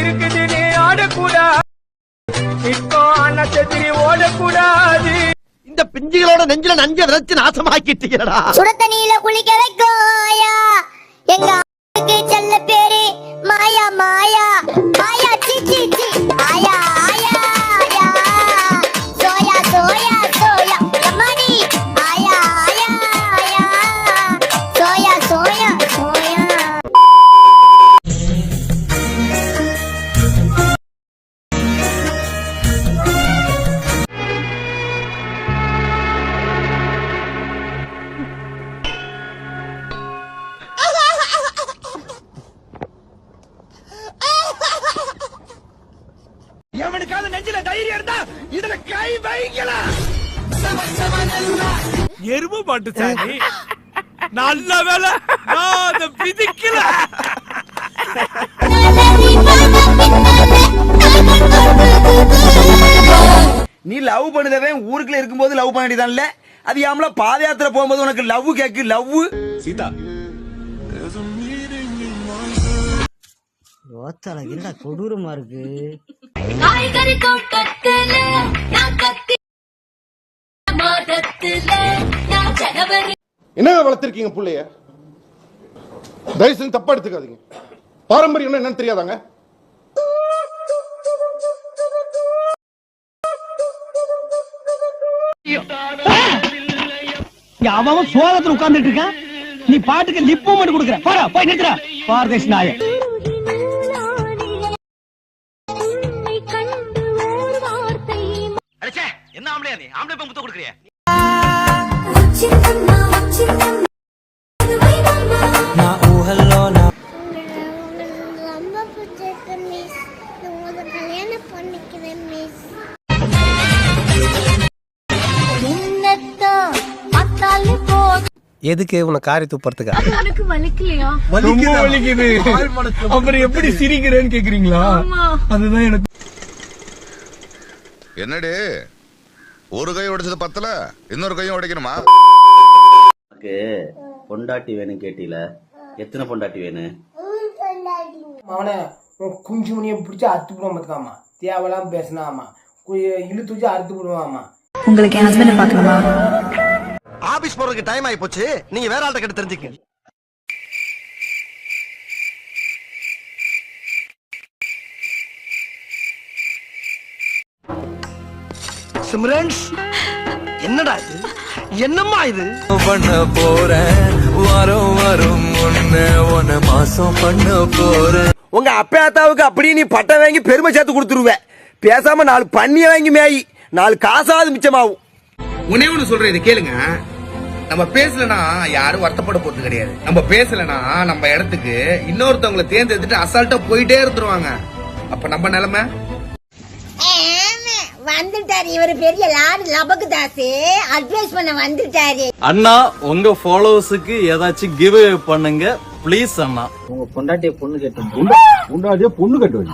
இருக்குது நீ ஆடக்கூடாது இப்போ அண்ணாத்திரி ஓடக்கூடாது. இந்த பிஞ்சுகளோட நெஞ்சில நஞ்ச விதைச்சு நாசமாக்கிட்டீங்கடா. சுட தண்ணியில குளிக்க வைக்கோயா எங்க செல்ல பேரு மாயா மாயா மாயா சிச்சி சி ஆயா ஆயா ஆயா சோயா சோயா சோயா கமாடி ஆயா ஆயா ஆயா சோயா சோயா சோயா. எவனுக்காவது நெஞ்சில தைரியம் இருந்தா இதுல கை வைக்கலாம். எருமை மாட்டு சாணி நல்ல வேலை நான் அதை பிதிக்கல. நீ லவ் பண்ணுதவன் ஊருக்குள்ள இருக்கும்போது லவ் பண்ண வேண்டியதான்ல, அது யாமல பாத யாத்திரை போகும்போது உனக்கு லவ் கேக்கு லவ். சீதா என்னடா கொடூரமா இருக்கு. காய்கறி தோட்டத்துல நான் கத்தி மாதத்துல நான் ஜனவரி. என்ன வளர்த்திருக்கீங்க புள்ளைய? தயவு செஞ்சு தப்பா எடுத்துக்காதீங்க. பாரம்பரியம் என்னன்னு தெரியாதாங்க? அவன் சோகத்துல உட்கார்ந்துட்டு இருக்கான், நீ பாட்டுக்கு லிப் மூமெண்ட் கொடுக்குற. போடா போய் நிறுத்துற பாரதேஷ் நாய. என்ன ஆம்பளையா நீ? ஆம்பளை போய் முத்த கொடுக்குறிய? எதுக்கு உன காரி துப்புறதுக்கா? உனக்கு வலிக்கலையா? வலிக்குது. அப்புறம் எப்படி சிரிக்கிறேன்னு கேக்குறீங்களா? அதுதான் எனக்கு. என்னடி ஒரு கை உடைச்சது பத்தல, இன்னொரு கையும் உடைக்கணுமா? பொண்டாட்டி வேணும் கேட்டீல, எத்தனை பொண்டாட்டி வேணும்? அவனை குஞ்சு மணியை பிடிச்சி அறுத்து விடுவான் பார்த்துக்காமா, தேவையெல்லாம் பேசினாமா, இழுத்து வச்சு அறுத்து விடுவாமா. உங்களுக்கு என் ஹஸ்பண்ட் பார்க்கணுமா? ஆபீஸ் போறதுக்கு டைம் ஆயி போச்சு, நீங்க வேற ஆள்கிட்ட கேட்டு தெரிஞ்சுக்க. சிம்ரன்ஸ் என்னடா இது? என்னம்மா இது? பண்ண போறேன் வரும் வரும் ஒன்னு மாசம் பண்ண போறேன். உங்க அப்பா அத்தாவுக்கு அப்படியே நீ பட்டம் வாங்கி பெருமை சேர்த்து கொடுத்துருவ. பேசாம 4 பண்ணிய வாங்கி மேயி 4 காசாவது மிச்சமாகும். உன்னே ஒண்ணு சொல்றேன், இதை கேளுங்க. நம்ம பேசலனா யாரும் வருத்தப்பட போறது கிடையாது. நம்ம பேசலனா நம்ம இடத்துக்கு இன்னொருத்தவங்களை தேர்ந்தெடுத்துட்டு அசால்ட்டா போயிட்டே இருந்துருவாங்க. அப்ப நம்ம நிலைமை வந்துட்டாரு இவரு, பெரிய லாரி லபக்கு தாசு அட்வைஸ் பண்ண வந்துட்டாரு. அண்ணா உங்க ஃபாலோவர்ஸுக்கு ஏதாச்சும் கிவ் அவே பண்ணுங்க ப்ளீஸ் அண்ணா. உங்க பொண்டாட்டிய பொண்ணு கேட்டீங்க. பொண்டாட்டிய பொண்ணு கட்டுவீங்க.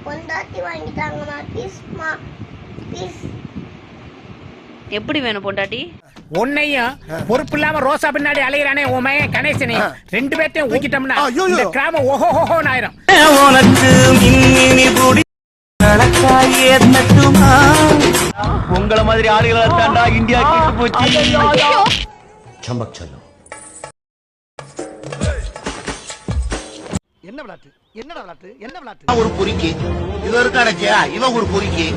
பொண்டாட்டி வாங்கிட்டாங்கம்மா, ப்ளீஸ்மா ப்ளீஸ். எப்படி வேணும் பொண்டாட்டி? உன்னையும் பொறுப்பு இல்லாம ரோசா பின்னாடி அலையிறானே உன் மகன் கணேசனி, 2 பேர்த்தையும் ஊக்கிட்டோம்னா இந்த கிராமம் ஓஹோஹோன்னு ஆயிரும். உங்கள மாதிரி ஆளுகளை தாண்டா இந்தியா கிட்ட போச்சு. சம்பக் செல்லும். என்ன விளையாட்டு? என்னடா விளையாட்டு? என்ன விளையாட்டு? ஒரு பொறுக்கி இவன் இருக்கானச்சா, இவன் ஒரு பொறுக்கி.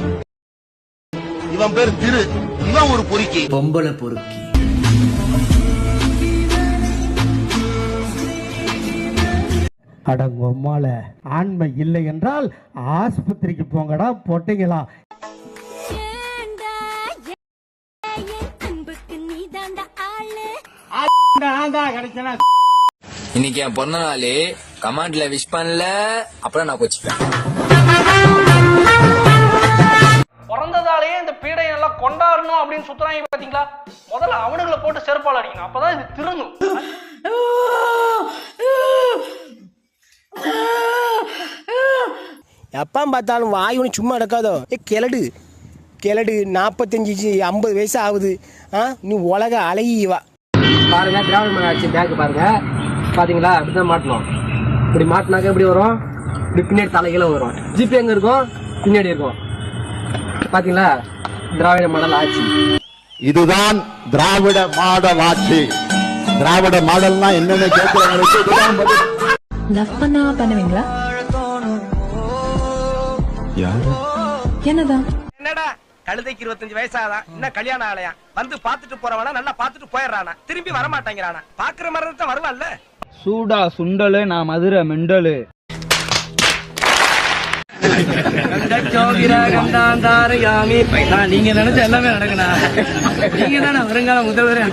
இவன் பேர் திரு, இவன் ஒரு பொறுக்கி. பொம்பளை பொறுக்கி. அடங்கொம்மால ஆண்மை இல்லை என்றால் ஆஸ்பத்திரிக்கு போங்கடா பொட்டைங்களா. இன்னைக்கு என் பிறந்த நாள், கமாண்ட்ல விஷ் பண்ணல அப்புறம் நான் போச்சுப்பேன். பிறந்ததாலேயே இந்த பீடையை எல்லாம் கொண்டாடணும் அப்படின்னு சுத்துறாங்க பாத்தீங்களா? முதல்ல அவனுங்களை போட்டு செருப்பால் அடிக்கணும், அப்பதான் இது திருந்தும். எப்ப பார்த்தாலும் வாய் ஒண்ணு சும்மா நடக்காதோ. கிளடு கிழடு 45 50 வயசு ஆகுது. நீ உலக அழகிவா. பாருங்க திராவிட மாடல் ஆட்சி பேங்க் பாருங்க. பாத்தீங்களா அப்படிதான் மாட்டணும். இப்படி மாட்டினாக்க எப்படி வரும்? இப்படி பின்னாடி தலைகீழ வரும். ஜிபே எங்க இருக்கும்? பின்னாடி இருக்கும். பாத்தீங்களா திராவிட மாடல் ஆட்சி. இதுதான் திராவிட மாடல் ஆட்சி. திராவிட மாடல்னா என்னன்னு கேட்கிறவங்களுக்கு இதுதான் பதில். லவ் பண்ணா பண்ணுவீங்களா? என்னதான் என்னடா கழுதைக்கு 25 வயசாதான் இன்னும் கல்யாணம் ஆலையா? வந்து பாத்துட்டு போறவனா நல்லா பாத்துட்டு போயிடுறானா, திரும்பி வர மாட்டேங்கிறானா? பாக்குற மாதிரி தான் வருவான்ல. சூடா சுண்டலு, நான் மதுரை மெண்டலு. நீங்க நினைச்ச எல்லாமே நடக்கணும். நீங்க தானே வருங்கால முதல்வரே.